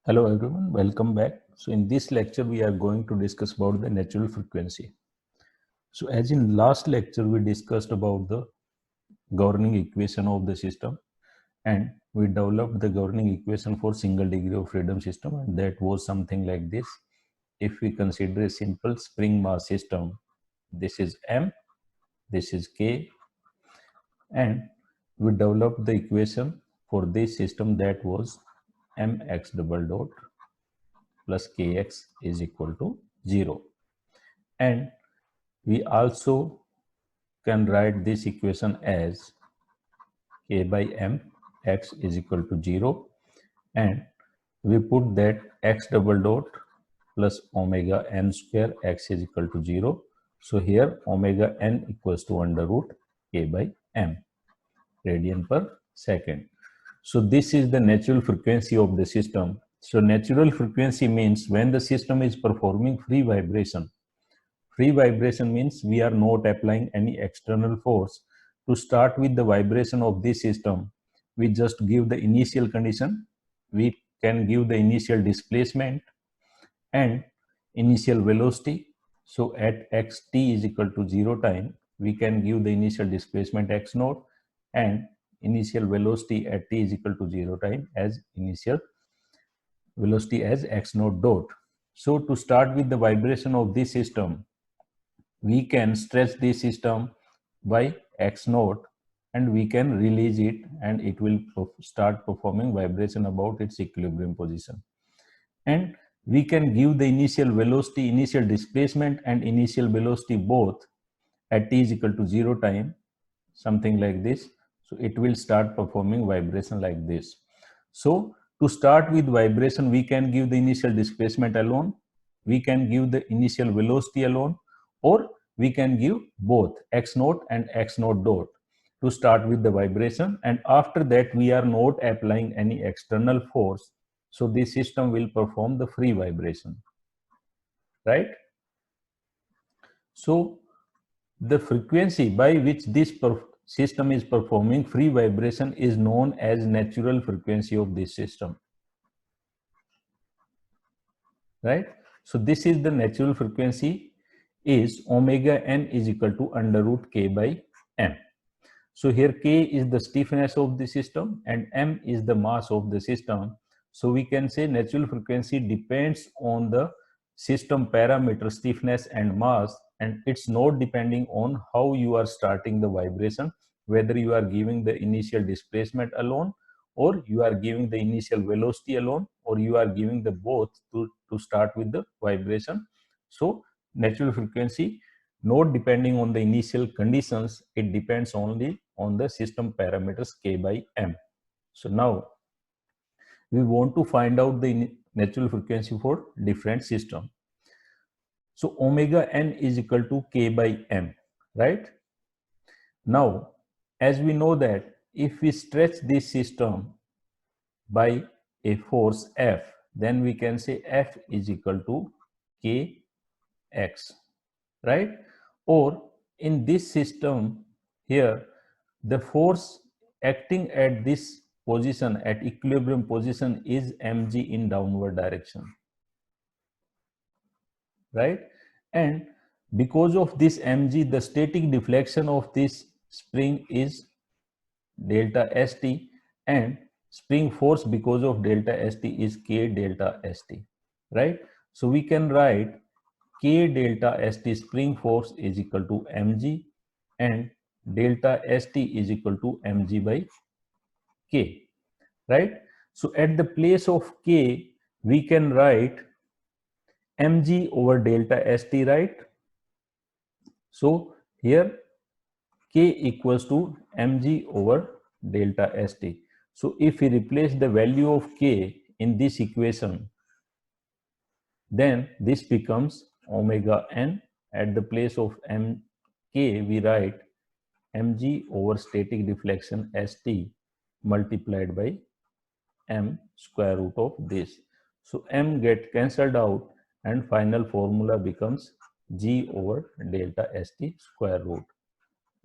Hello everyone, welcome back. So in this lecture we are going to discuss about the natural frequency. So as in last lecture we discussed about the governing equation of the system and we developed the governing equation for single degree of freedom system, and that was something like this. If we consider a simple spring mass system, this is M, this is K, and we developed the equation for this system that was mx double dot plus kx is equal to 0. And we also can write this equation as k by m x is equal to 0, and we put that x double dot plus omega n square x is equal to 0. So here omega n equals to under root k by m radian per second. So this is the natural frequency of the system. So natural frequency means when the system is performing free vibration. Free vibration means we are not applying any external force. To start with the vibration of this system, we just give the initial condition. We can give the initial displacement and initial velocity. So at xt is equal to 0 time, we can give the initial displacement x naught and initial velocity at t is equal to 0 time as initial velocity as x naught dot. So to start with the vibration of this system, we can stretch the system by x naught and we can release it and it will start performing vibration about its equilibrium position. And we can give the initial velocity, initial displacement and initial velocity both at t is equal to 0 time, something like this. So it will start performing vibration like this. So to start with vibration, we can give the initial displacement alone, we can give the initial velocity alone, or we can give both x naught and x naught dot to start with the vibration, and after that we are not applying any external force, so the system will perform the free vibration, right? So the frequency by which this system is performing free vibration is known as natural frequency of this system, right? So this is the natural frequency is omega n is equal to under root k by m. So here k is the stiffness of the system and m is the mass of the system. So we can say natural frequency depends on the system parameter stiffness and mass, and it's not depending on how you are starting the vibration, whether you are giving the initial displacement alone or you are giving the initial velocity alone or you are giving the both to start with the vibration. So natural frequency not depending on the initial conditions, it depends only on the system parameters k by m. So now we want to find out the natural frequency for different system. So omega n is equal to k by m, right? Now, as we know that if we stretch this system by a force F, then we can say F is equal to kx, right? Or in this system here, the force acting at this position, at equilibrium position, is mg in downward direction, right? And because of this mg, the static deflection of this spring is delta st, and spring force because of delta st is k delta st, right? So we can write k delta st spring force is equal to mg and delta st is equal to mg by k, right? So at the place of k, we can write mg over delta st, right? So here k equals to mg over delta st. So if we replace the value of k in this equation, then this becomes omega n. At the place of k, we write mg over static deflection st multiplied by m square root of this. So m get cancelled out and final formula becomes g over delta st square root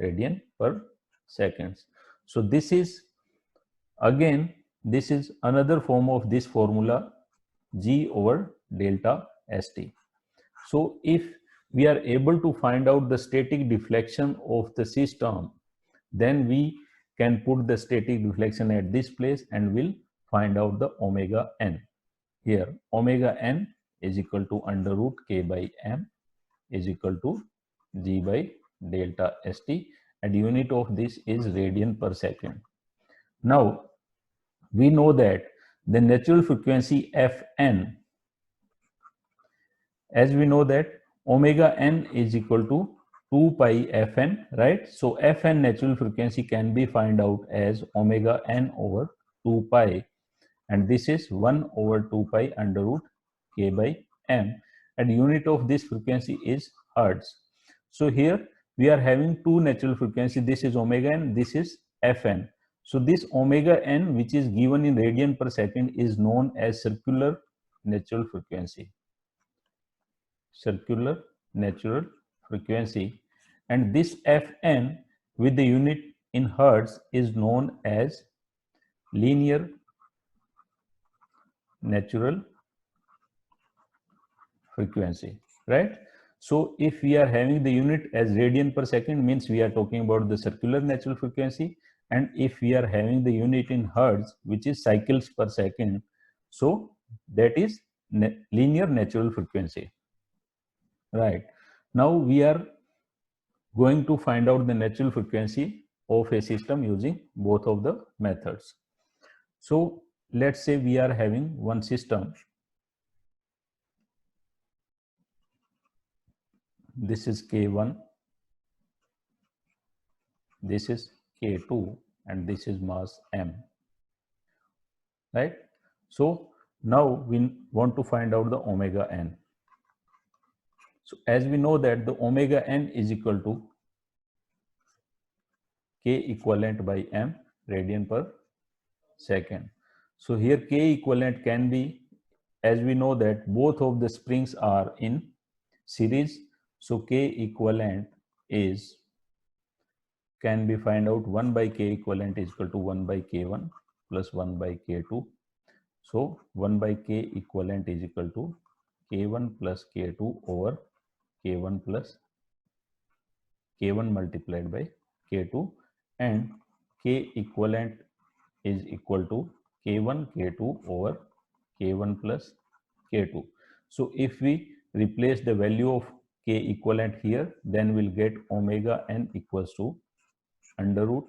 radian per seconds. So this is again, this is another form of this formula g over delta st. So if we are able to find out the static deflection of the system, then we can put the static deflection at this place and we'll find out the omega n. Here omega n is equal to under root k by m is equal to g by delta st, and unit of this is radian per second. Now we know that the natural frequency Fn, as we know that omega n is equal to 2 pi Fn, right? So Fn natural frequency can be find out as omega n over 2 pi, and this is 1 over 2 pi under root k by m, and unit of this frequency is hertz. So here we are having two natural frequency, this is omega n, this is Fn. So this omega n, which is given in radian per second, is known as circular natural frequency. Circular natural frequency, and this Fn with the unit in hertz is known as linear natural frequency, right? So if we are having the unit as radian per second, means we are talking about the circular natural frequency, and if we are having the unit in hertz, which is cycles per second, so that is linear natural frequency, right? Now we are going to find out the natural frequency of a system using both of the methods. So let's say we are having one system. This is K1, this is K2, and this is mass M, right? So now we want to find out the omega n. So as we know that the omega n is equal to K equivalent by M radian per second. So here K equivalent can be, as we know that both of the springs are in series, so K equivalent is, can be find out 1 by K equivalent is equal to 1 by K1 plus 1 by K2. So 1 by K equivalent is equal to K1 plus K2 over K1 plus K1 multiplied by K2, and K equivalent is equal to K1 K2 over K1 plus K2. So if we replace the value of K equivalent here, then we'll get omega n equals to under root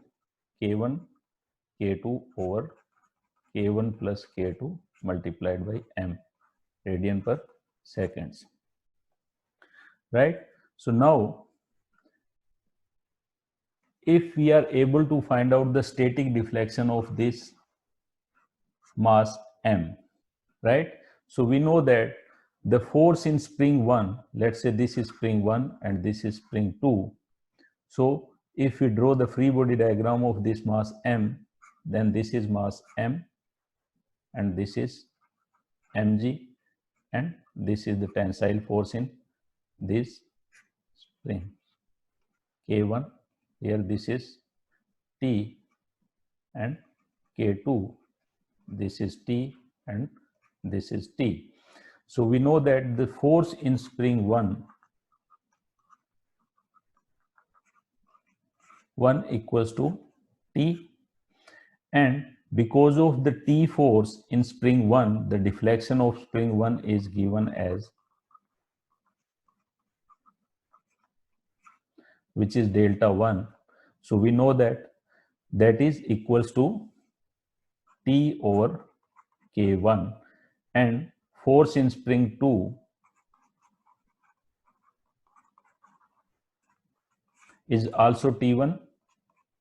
K1 K2 over K1 plus K2 multiplied by M radian per seconds, right? So now if we are able to find out the static deflection of this mass M, right? So we know that the force in spring 1, let's say this is spring 1 and this is spring 2. So if we draw the free body diagram of this mass M, then this is mass M and this is mg, and this is the tensile force in this spring K1. Here this is T, and K2, this is T, and this is T. So we know that the force in spring 1 equals to T, and because of the T force in spring 1, the deflection of spring 1 is given as, which is delta 1. So we know that that is equals to T over K1, and force in spring 2 is also T1,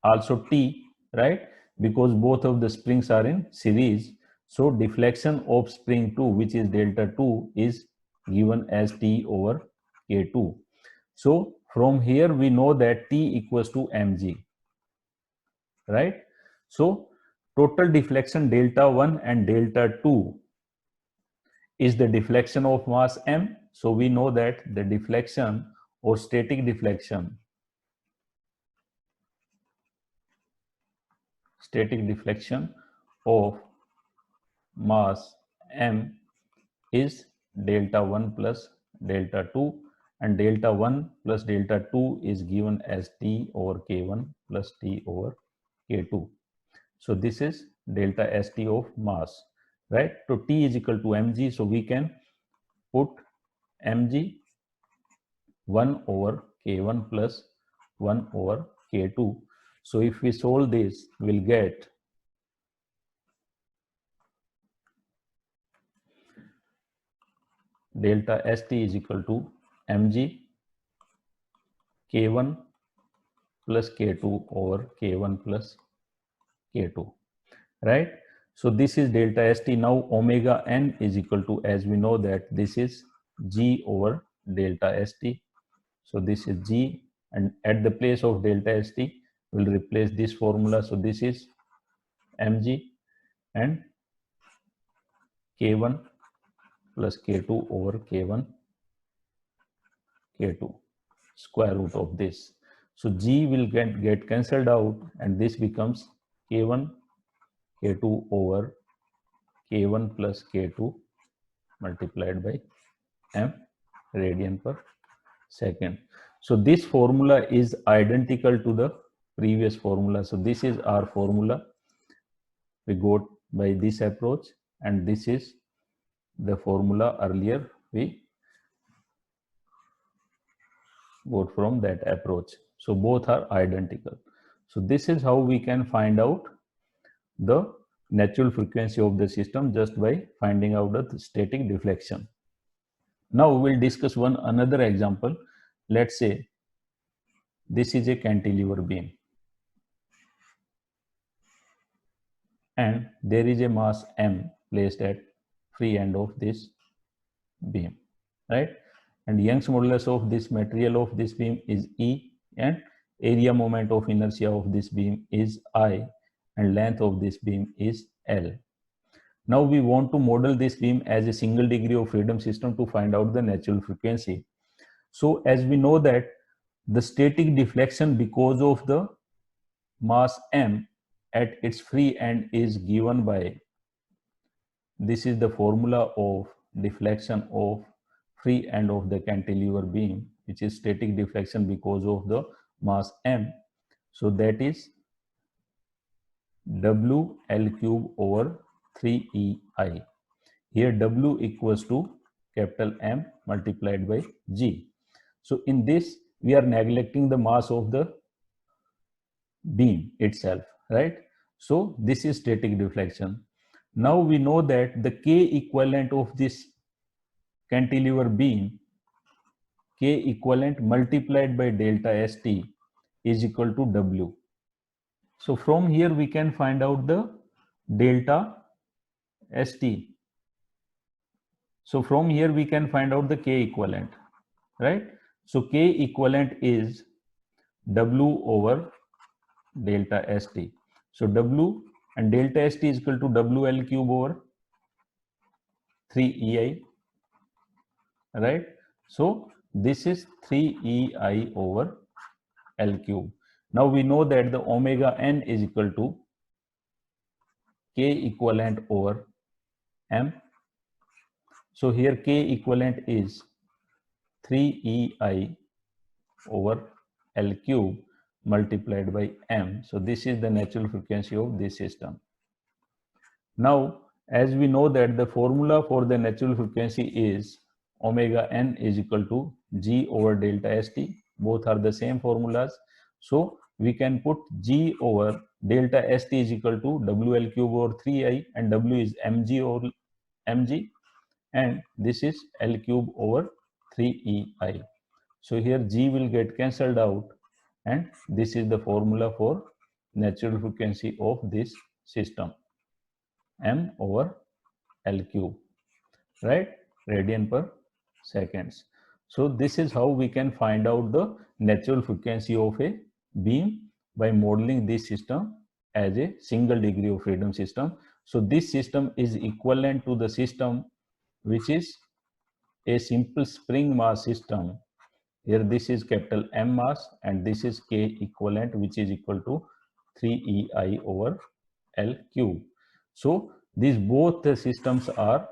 also T, right? Because both of the springs are in series. So deflection of spring 2, which is delta 2, is given as T over K2. So from here we know that T equals to mg, right? So total deflection delta 1 and delta 2 is the deflection of mass M. So we know that the deflection or static deflection of mass M is delta 1 plus delta 2, and delta 1 plus delta 2 is given as T over K1 plus T over K2. So this is delta St of mass, right? So T is equal to mg, so we can put mg 1 over K1 plus 1 over K2. So if we solve this, we'll get delta St is equal to mg K1 plus K2 over K1 plus K2, right? So this is delta St. Now omega n is equal to, as we know that this is G over delta St. So this is G, and at the place of delta St, we'll replace this formula. So this is mg and K1 plus K2 over K1 K2 square root of this. So G will get cancelled out, and this becomes K1 K2 over K1 plus K2 multiplied by m radian per second. So this formula is identical to the previous formula. So this is our formula we got by this approach, and this is the formula earlier we got from that approach. So both are identical. So this is how we can find out the natural frequency of the system just by finding out the static deflection. Now we'll discuss another example. Let's say this is a cantilever beam, and there is a mass m placed at free end of this beam, right? And Young's modulus of this material of this beam is E, and area moment of inertia of this beam is I, and length of this beam is L. Now we want to model this beam as a single degree of freedom system to find out the natural frequency. So as we know that the static deflection because of the mass m at its free end is given by, this is the formula of deflection of free end of the cantilever beam, which is static deflection because of the mass m. So that is W L cube over 3EI. Here W equals to capital M multiplied by G. So in this, we are neglecting the mass of the beam itself, right? So this is static deflection. Now we know that the K equivalent of this cantilever beam, K equivalent multiplied by delta St is equal to W. So from here we can find out the delta St. So from here we can find out the K equivalent, right? So K equivalent is W over delta St. So W and delta St is equal to WL cube over 3EI, right? So this is 3EI over L cube. Now we know that the omega n is equal to K equivalent over M. So here K equivalent is 3EI over L cube multiplied by M. So this is the natural frequency of this system. Now, as we know that the formula for the natural frequency is omega n is equal to G over delta St. Both are the same formulas. So we can put G over delta St is equal to WL cube over 3I, and W is mg over mg, and this is L cube over 3EI. So here G will get cancelled out, and this is the formula for natural frequency of this system, M over L cube, right? Radian per seconds. So this is how we can find out the natural frequency of a beam by modeling this system as a single degree of freedom system. So this system is equivalent to the system which is a simple spring mass system. Here this is capital M mass, and this is K equivalent, which is equal to 3EI over L cube. So these both the systems are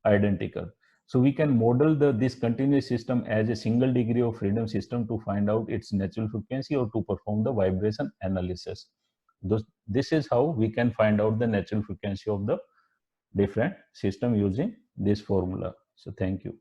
identical. So we can model this continuous system as a single degree of freedom system to find out its natural frequency or to perform the vibration analysis. This is how we can find out the natural frequency of the different system using this formula. So thank you.